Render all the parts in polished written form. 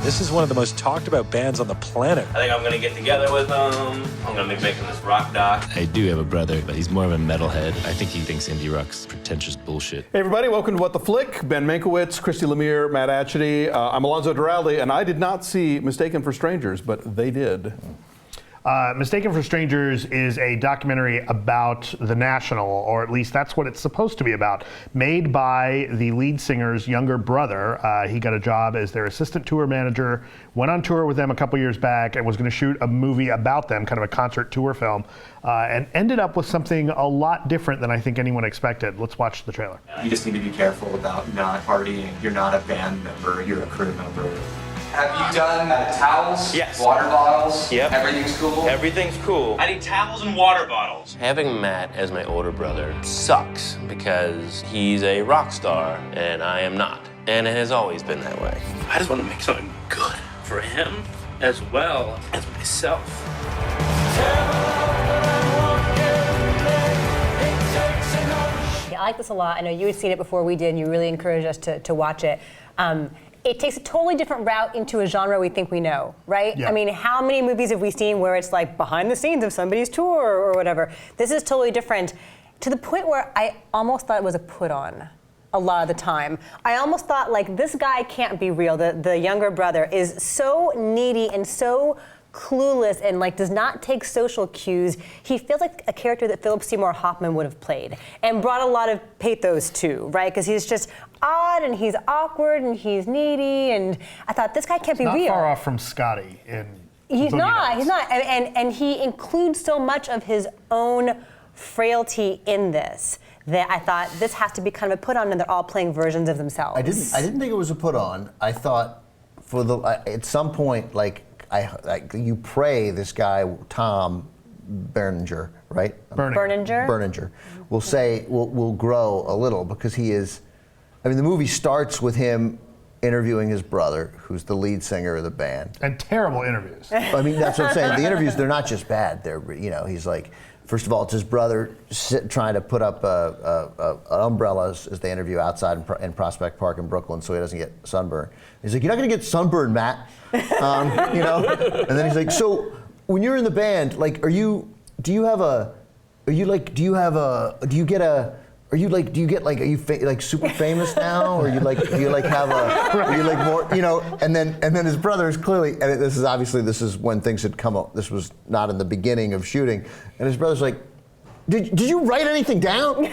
This is one of the most talked about bands on the planet. I think I'm gonna get together with them. I'm gonna be making this rock doc. I do have a brother, but he's more of a metalhead. I think he thinks indie rock's pretentious bullshit. Hey everybody, welcome to What the Flick. Ben Mankiewicz, Christy, Lemire, Matt Atchity. I'm Alonso Duralde, and I did not see Mistaken for Strangers, but they did. Mistaken for Strangers is a documentary about the National, or at least that's what it's supposed to be about, made by the lead singer's younger brother. He got a job as their assistant tour manager, went on tour with them a couple years back, and was going to shoot a movie about them, kind of a concert tour film, and ended up with something a lot different than I think anyone expected. Let's watch the trailer. You just need to be careful about not partying. You're not a band member, you're a crew member. Have you done towels? Yes. Water bottles? Yep. Everything's cool? Everything's cool. I need towels and water bottles. Having Matt as my older brother sucks because he's a rock star and I am not. And it has always been that way. I just want to make something good for him as well as myself. Yeah, I like this a lot. I know you had seen it before we did, and you really encouraged us to watch it. It takes a totally different route into a genre we think we know, right? Yeah. I mean, how many movies have we seen where it's like behind the scenes of somebody's tour or whatever? This is totally different, to the point where I almost thought it was a put on a lot of the time. I almost thought, like, this guy can't be real. The younger brother is so needy and so clueless and like does not take social cues. He feels like a character that Philip Seymour Hoffman would have played and brought a lot of pathos to, right? Because he's just odd and he's awkward and he's needy, and I thought this guy can't be Not real. far off from Scotty in He's Boogie not. Nights. He's not. And he includes so much of his own frailty in this that I thought this has to be kind of a put on, and they're all playing versions of themselves. I didn't think it was a put on. I thought at some point, you pray this guy Tom Berninger, right? Berninger will grow a little, because he is. I mean, the movie starts with him interviewing his brother, who's the lead singer of the band. And terrible interviews. I mean, that's what I'm saying. The interviews, they're not just bad. They're, he's like, first of all, it's his brother trying to put up an umbrella as they interview outside in Prospect Park in Brooklyn so he doesn't get sunburned. He's like, you're not going to get sunburned, Matt. And then he's like, so when you're in the band, like, do you get super famous now? Or are you more, and then his brother is clearly, and this is when things had come up, this was not in the beginning of shooting, and his brother's like, did you write anything down? Do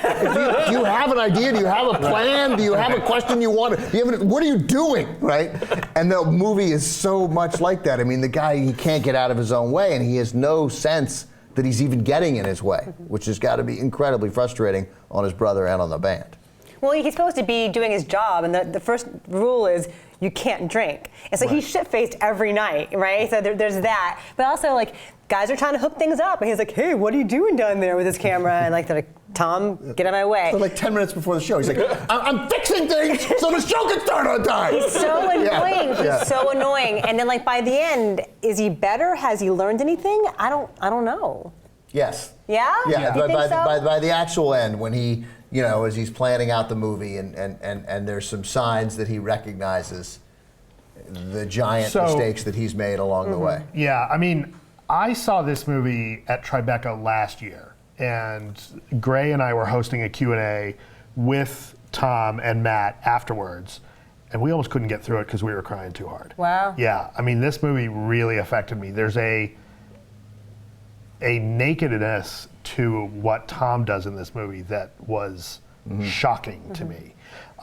you have an idea? Do you have a plan? Do you have a question you want? What are you doing, right? And the movie is so much like that. I mean, the guy, he can't get out of his own way, and he has no sense that he's even getting in his way, which has got to be incredibly frustrating on his brother and on the band. Well, he's supposed to be doing his job, and the first rule is you can't drink. And so he's shit-faced every night, right? So there's that. But also, like, guys are trying to hook things up, and he's like, hey, what are you doing down there with this camera? And like, they're like, Tom, get out of my way. So like 10 minutes before the show, he's like, I'm fixing things so the show can start on time. He's so annoying. He's so annoying. And then, like, by the end, is he better? Has he learned anything? I don't know. Yes. Yeah? Yeah. You think so? By the actual end, when he, as he's planning out the movie, and there's some signs that he recognizes the giant mistakes that he's made along the way. Yeah, I mean, I saw this movie at Tribeca last year, and Gray and I were hosting a Q&A with Tom and Matt afterwards, and we almost couldn't get through it because we were crying too hard. Wow. Yeah, I mean, this movie really affected me. There's a nakedness to what Tom does in this movie that was shocking to me.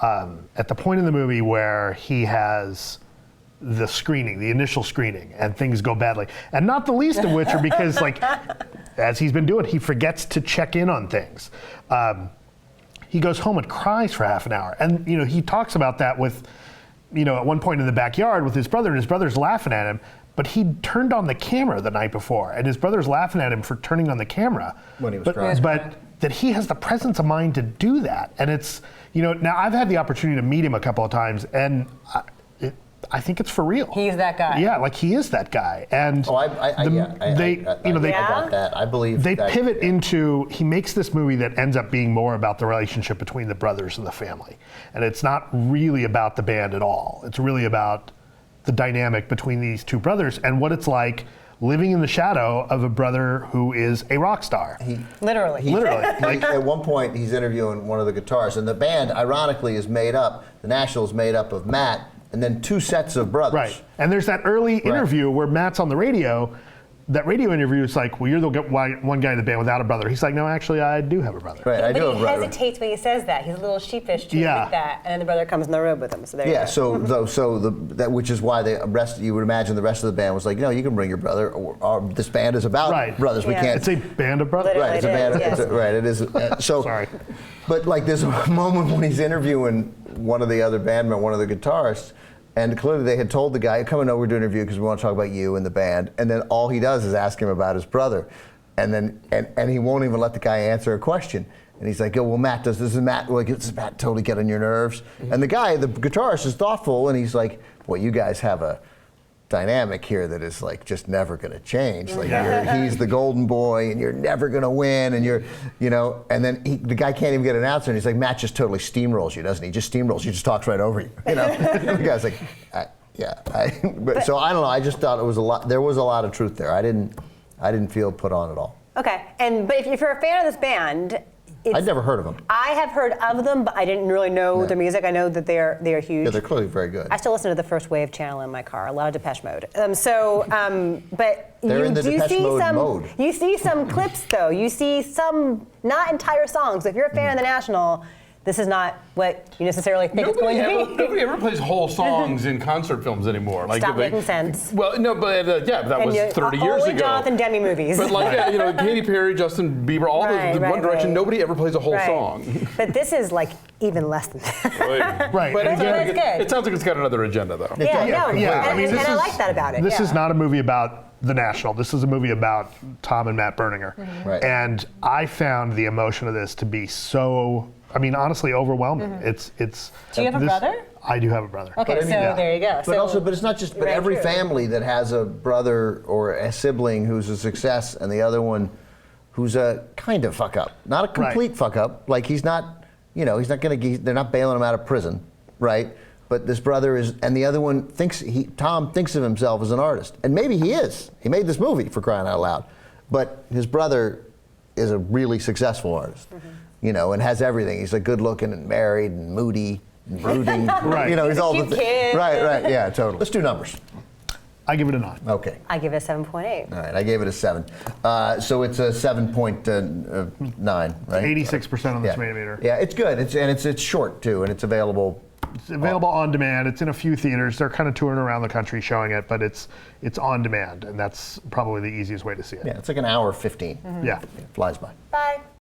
At the point in the movie where he has the initial screening, and things go badly, and not the least of which are because, like, as he's been doing, he forgets to check in on things. He goes home and cries for half an hour, and he talks about that with, at one point in the backyard with his brother, and his brother's laughing at him, but he turned on the camera the night before, and his brother's laughing at him for turning on the camera when he was crying. But that he has the presence of mind to do that, and it's, now I've had the opportunity to meet him a couple of times, and I think it's for real. He's that guy. Yeah, like he is that guy. And I got that. I believe they that, pivot into, he makes this movie that ends up being more about the relationship between the brothers and the family. And it's not really about the band at all. It's really about the dynamic between these two brothers and what it's like living in the shadow of a brother who is a rock star. Literally. Like, At one point, he's interviewing one of the guitarists, and the band, ironically, is made up. The National is made up of Matt and then 2 sets of brothers. right. And there's that early interview where Matt's on the radio. That radio interview is like, well, you're the one guy in the band without a brother. He's like, no, actually, I do have a brother. Right, I do have a But he brother. hesitates when he says that. He's a little sheepish to Yeah. admit that, and then the brother comes in the room with him. So there you Yeah, go. that which is why the rest, you would imagine the rest of the band was like, no, you can bring your brother, or this band is about Right. brothers. We Yeah. can't. It's a band of brothers. Literally. Right, it's a It band. is, yes. Right, it is. So, Sorry. But like there's a moment when he's interviewing one of the other bandmen, one of the guitarists, and clearly they had told the guy, come on over to interview because we want to talk about you and the band. And then all he does is ask him about his brother. And then and he won't even let the guy answer a question. And he's like, oh, well, Matt, does Matt totally get on your nerves? And the guy, the guitarist, is thoughtful, and he's like, well, you guys have a dynamic here that is like just never going to change. Like he's the golden boy, and you're never going to win, and and then the guy can't even get an answer, and he's like, Matt just totally steamrolls you, doesn't he? Just steamrolls you, just talks right over you, And the guy's like, so I don't know. I just thought it was a lot. There was a lot of truth there. I didn't feel put on at all. Okay, but if you're a fan of this band, I'd never heard of them. I have heard of them, but I didn't really know their music. I know that they are huge. Yeah, they're clearly very good. I still listen to the First Wave channel in my car. A lot of Depeche Mode. But They're in the Depeche Mode. You see some clips though. You see some not entire songs. If you're a fan of the National, this is not what you necessarily think it's going to be. Nobody ever plays whole songs in concert films anymore. Stop making sense. Well, no, but that was 30 years only ago. Jonathan Demme movies. But Katy Perry, Justin Bieber, all the One Direction, right. nobody ever plays a whole song. But this is like even less than that. Right. But And that's good. it sounds like it's got another agenda, though. And I like that about it. This is not a movie about the National. This is a movie about Tom and Matt Berninger. Right. And I found the emotion of this to be so, honestly, overwhelming. It's. Do you have a brother? I do have a brother. Okay, there you go. But it's not just. But every family that has a brother or a sibling who's a success, and the other one who's a kind of fuck up, not a complete fuck up. Like he's not, he's not gonna. They're not bailing him out of prison, right? But this brother is, and the other one Tom thinks of himself as an artist, and maybe he is. He made this movie, for crying out loud. But his brother is a really successful artist, and has everything. He's like good looking and married and moody and brooding. Right. He's all Cute the kid. Right, yeah, totally. Let's do numbers. I give it a 9. Okay. I give it a 7.8. All right, I gave it a 7. So it's a 7.9, right? 86% on the tomato meter. Yeah, it's good. It's short too, and it's available. It's available on demand. It's in a few theaters. They're kind of touring around the country showing it, but it's on demand, and that's probably the easiest way to see it. Yeah, it's like an hour 15. Yeah. It flies by. Bye.